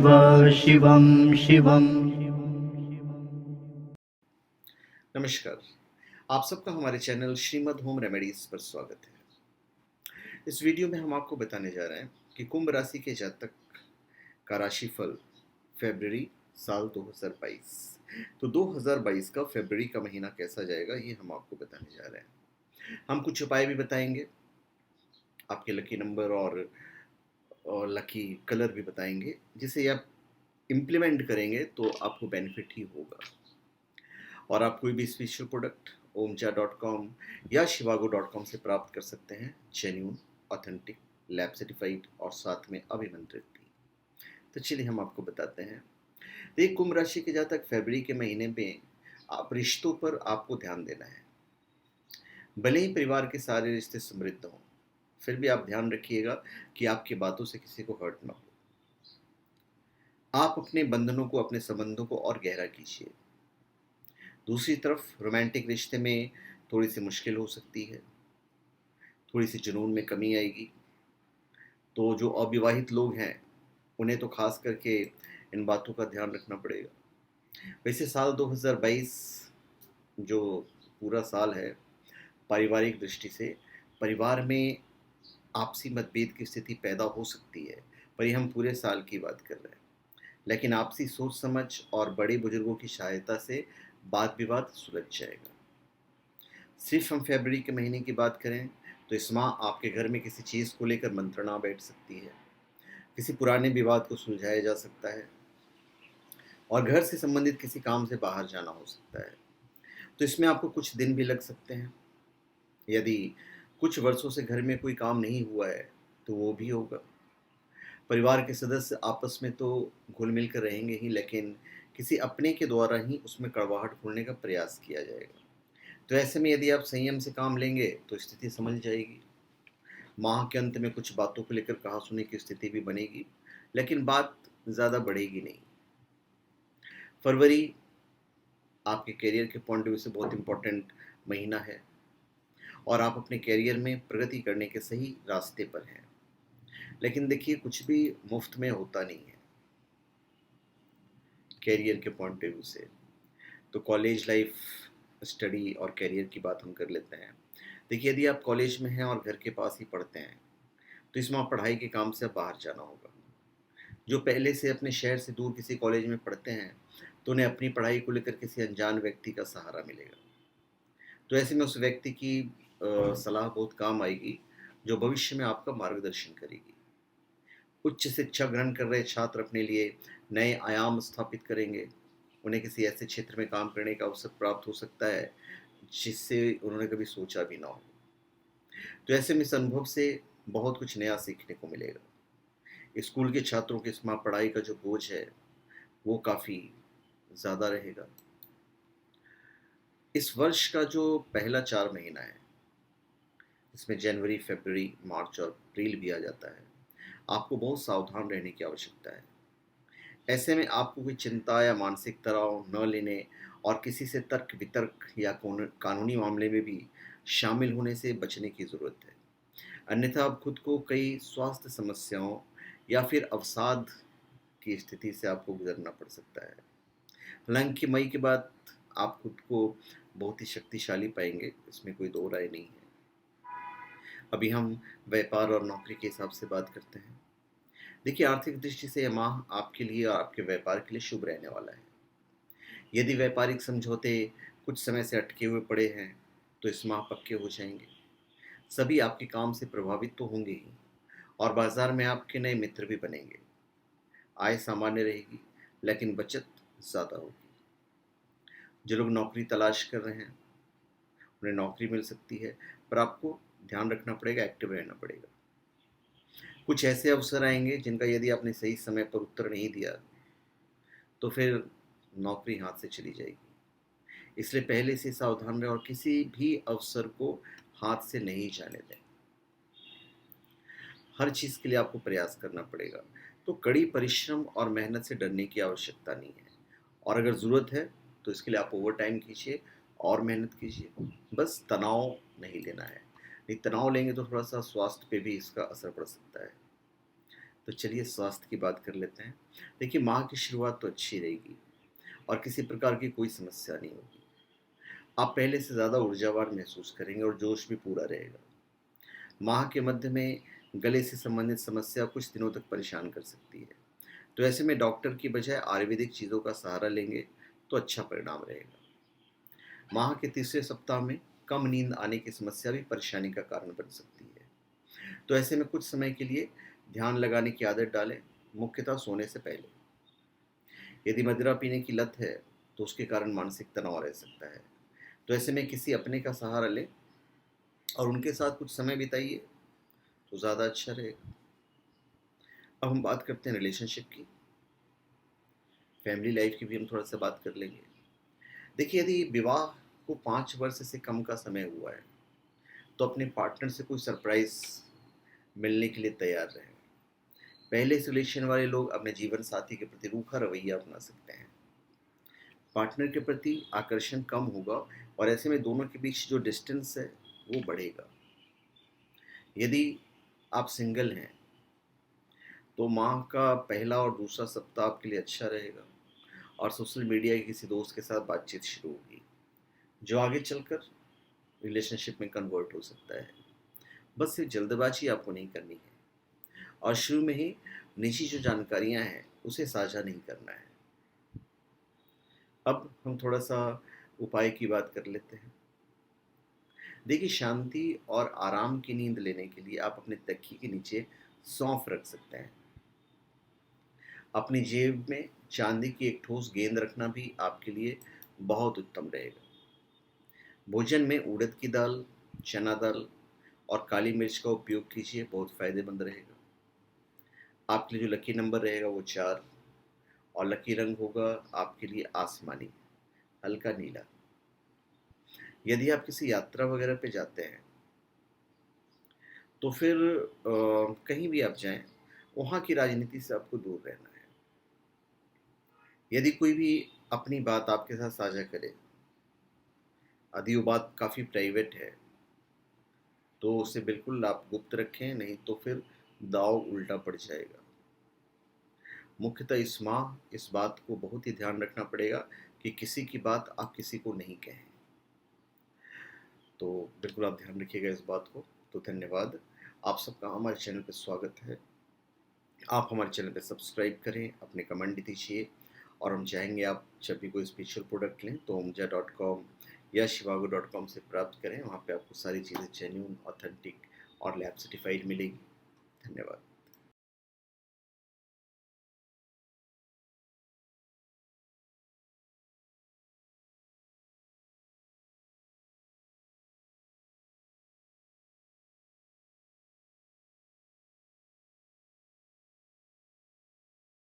शिवं शिवं। नमस्कार। आप सबका हमारे चैनल श्रीमद् होम रेमेडीज पर स्वागत है। इस वीडियो में हम आपको बताने जा रहे हैं कि कुंभ राशि के जातक का राशिफल फरवरी साल 2022। तो 2022 का फरवरी का महीना कैसा जाएगा ये हम आपको बताने जा रहे हैं। हम कुछ उपाय भी बताएंगे, आपके लकी नंबर और लकी कलर भी बताएंगे, जिसे आप इम्प्लीमेंट करेंगे तो आपको बेनिफिट ही होगा। और आप कोई भी स्पेशल प्रोडक्ट omja.com या shivago.com से प्राप्त कर सकते हैं, जेन्यून, ऑथेंटिक, लैब सर्टिफाइड और साथ में अभिमंत्रित भी। तो चलिए हम आपको बताते हैं। तो एक कुंभ राशि के जातक फरवरी के महीने में आप रिश्तों पर आपको ध्यान देना है। भले ही परिवार के सारे रिश्ते समृद्ध हों, फिर भी आप ध्यान रखिएगा कि आपकी बातों से किसी को हर्ट ना हो। आप अपने बंधनों को, अपने संबंधों को और गहरा कीजिए। दूसरी तरफ रोमांटिक रिश्ते में थोड़ी सी मुश्किल हो सकती है, थोड़ी सी जुनून में कमी आएगी। तो जो अविवाहित लोग हैं उन्हें तो खास करके इन बातों का ध्यान रखना पड़ेगा। वैसे साल 2022 जो पूरा साल है, पारिवारिक दृष्टि से परिवार में आपसी मतभेद की स्थिति पैदा हो सकती है, पर ये हम पूरे साल की बात कर रहे हैं। लेकिन आपसी सोच समझ और बड़े बुजुर्गों की सहायता से वाद विवाद सुलझ जाएगा। सिर्फ हम फरवरी के महीने की बात करें तो इस माह आपके घर में किसी चीज़ को लेकर मंत्रणा बैठ सकती है, किसी पुराने विवाद को सुलझाया जा सकता है और घर से संबंधित किसी काम से बाहर जाना हो सकता है। तो इसमें आपको कुछ दिन भी लग सकते हैं। यदि कुछ वर्षों से घर में कोई काम नहीं हुआ है तो वो भी होगा। परिवार के सदस्य आपस में तो घुल मिल कर रहेंगे ही, लेकिन किसी अपने के द्वारा ही उसमें कड़वाहट खोलने का प्रयास किया जाएगा। तो ऐसे में यदि आप संयम से काम लेंगे तो स्थिति समझ जाएगी। माह के अंत में कुछ बातों को लेकर कहा सुनी की स्थिति भी बनेगी, लेकिन बात ज़्यादा बढ़ेगी नहीं। फरवरी आपके करियर के पॉइंट ऑफ व्यू से बहुत इंपॉर्टेंट महीना है और आप अपने करियर में प्रगति करने के सही रास्ते पर हैं। लेकिन देखिए, कुछ भी मुफ्त में होता नहीं है करियर के पॉइंट ऑफ व्यू से। तो कॉलेज लाइफ, स्टडी और करियर की बात हम कर लेते हैं। देखिए, यदि आप कॉलेज में हैं और घर के पास ही पढ़ते हैं तो इसमें आप पढ़ाई के काम से बाहर जाना होगा। जो पहले से अपने शहर से दूर किसी कॉलेज में पढ़ते हैं तो उन्हें अपनी पढ़ाई को लेकर किसी अनजान व्यक्ति का सहारा मिलेगा। तो ऐसे में उस व्यक्ति की सलाह बहुत काम आएगी, जो भविष्य में आपका मार्गदर्शन करेगी। उच्च शिक्षा ग्रहण कर रहे छात्र अपने लिए नए आयाम स्थापित करेंगे। उन्हें किसी ऐसे क्षेत्र में काम करने का अवसर प्राप्त हो सकता है जिससे उन्होंने कभी सोचा भी ना हो। तो ऐसे में इस अनुभव से बहुत कुछ नया सीखने को मिलेगा। स्कूल के छात्रों की इसमें पढ़ाई का जो बोझ है वो काफ़ी ज़्यादा रहेगा। इस वर्ष का जो पहला 4 महीना है, इसमें जनवरी, फरवरी, मार्च और अप्रैल भी आ जाता है, आपको बहुत सावधान रहने की आवश्यकता है। ऐसे में आपको कोई चिंता या मानसिक तनाव न लेने और किसी से तर्क वितर्क या कानूनी मामले में भी शामिल होने से बचने की ज़रूरत है। अन्यथा आप खुद को कई स्वास्थ्य समस्याओं या फिर अवसाद की स्थिति से आपको गुजरना पड़ सकता है। हालांकि मई के बाद आप खुद को बहुत ही शक्तिशाली पाएंगे, इसमें कोई दो राय नहीं है। अभी हम व्यापार और नौकरी के हिसाब से बात करते हैं। देखिए, आर्थिक दृष्टि से यह माह आपके लिए और आपके व्यापार के लिए शुभ रहने वाला है। यदि व्यापारिक समझौते कुछ समय से अटके हुए पड़े हैं तो इस माह पक्के हो जाएंगे। सभी आपके काम से प्रभावित तो होंगे ही और बाजार में आपके नए मित्र भी बनेंगे। आय सामान्य रहेगी लेकिन बचत ज़्यादा होगी। जो लोग नौकरी तलाश कर रहे हैं उन्हें नौकरी मिल सकती है, पर आपको ध्यान रखना पड़ेगा, एक्टिव रहना पड़ेगा। कुछ ऐसे अवसर आएंगे जिनका यदि आपने सही समय पर उत्तर नहीं दिया तो फिर नौकरी हाथ से चली जाएगी। इसलिए पहले से सावधान रहें और किसी भी अवसर को हाथ से नहीं जाने दें। हर चीज़ के लिए आपको प्रयास करना पड़ेगा। तो कड़ी परिश्रम और मेहनत से डरने की आवश्यकता नहीं है, और अगर ज़रूरत है तो इसके लिए आप ओवर टाइम कीजिए और मेहनत कीजिए। बस तनाव नहीं लेना है, नहीं तनाव लेंगे तो थोड़ा सा स्वास्थ्य पे भी इसका असर पड़ सकता है। तो चलिए स्वास्थ्य की बात कर लेते हैं। देखिए, माह की शुरुआत तो अच्छी रहेगी और किसी प्रकार की कोई समस्या नहीं होगी। आप पहले से ज़्यादा ऊर्जावान महसूस करेंगे और जोश भी पूरा रहेगा। माह के मध्य में गले से संबंधित समस्या कुछ दिनों तक परेशान कर सकती है, तो ऐसे में डॉक्टर की बजाय आयुर्वेदिक चीज़ों का सहारा लेंगे तो अच्छा परिणाम रहेगा। माह के तीसरे सप्ताह में कम नींद आने की समस्या भी परेशानी का कारण बन सकती है, तो ऐसे में कुछ समय के लिए ध्यान लगाने की आदत डालें, मुख्यतः सोने से पहले। यदि मदिरा पीने की लत है तो उसके कारण मानसिक तनाव रह सकता है, तो ऐसे में किसी अपने का सहारा लें और उनके साथ कुछ समय बिताइए तो ज़्यादा अच्छा रहेगा। अब हम बात करते हैं रिलेशनशिप की, फैमिली लाइफ की भी हम थोड़ा सा बात कर लेंगे। देखिए, यदि विवाह को 5 वर्ष से कम का समय हुआ है तो अपने पार्टनर से कोई सरप्राइज मिलने के लिए तैयार रहें। पहले से रिलेशन वाले लोग अपने जीवन साथी के प्रति रूखा रवैया अपना सकते हैं, पार्टनर के प्रति आकर्षण कम होगा और ऐसे में दोनों के बीच जो डिस्टेंस है वो बढ़ेगा। यदि आप सिंगल हैं तो माह का पहला और दूसरा सप्ताह आपके लिए अच्छा रहेगा और सोशल मीडिया के किसी दोस्त के साथ बातचीत शुरू होगी जो आगे चलकर रिलेशनशिप में कन्वर्ट हो सकता है। बस सिर्फ जल्दबाजी आपको नहीं करनी है और शुरू में ही निजी जो जानकारियां हैं उसे साझा नहीं करना है। अब हम थोड़ा सा उपाय की बात कर लेते हैं। देखिए, शांति और आराम की नींद लेने के लिए आप अपने तकिए के नीचे सौंफ रख सकते हैं। अपनी जेब में चांदी की एक ठोस गेंद रखना भी आपके लिए बहुत उत्तम रहेगा। भोजन में उड़द की दाल, चना दाल और काली मिर्च का उपयोग कीजिए, बहुत फायदेमंद रहेगा। आपके लिए जो लकी नंबर रहेगा वो 4 और लकी रंग होगा आपके लिए आसमानी, हल्का नीला। यदि आप किसी यात्रा वगैरह पे जाते हैं तो फिर कहीं भी आप जाएं, वहाँ की राजनीति से आपको दूर रहना है। यदि कोई भी अपनी बात आपके साथ साझा करे, यदि वो बात काफ़ी प्राइवेट है तो उसे बिल्कुल आप गुप्त रखें, नहीं तो फिर दाव उल्टा पड़ जाएगा। मुख्यतः इस माह इस बात को बहुत ही ध्यान रखना पड़ेगा कि किसी की बात आप किसी को नहीं कहें। तो बिल्कुल आप ध्यान रखिएगा इस बात को। तो धन्यवाद, आप सबका हमारे चैनल पर स्वागत है। आप हमारे चैनल पर सब्सक्राइब करें, अपने कमेंट दीजिए और हम चाहेंगे आप जब भी कोई स्पेशल प्रोडक्ट लें तो omja.com या shivago.com से प्राप्त करें। वहाँ पे आपको सारी चीज़ें जेन्युइन, ऑथेंटिक और लैब सर्टिफाइड मिलेगी। धन्यवाद।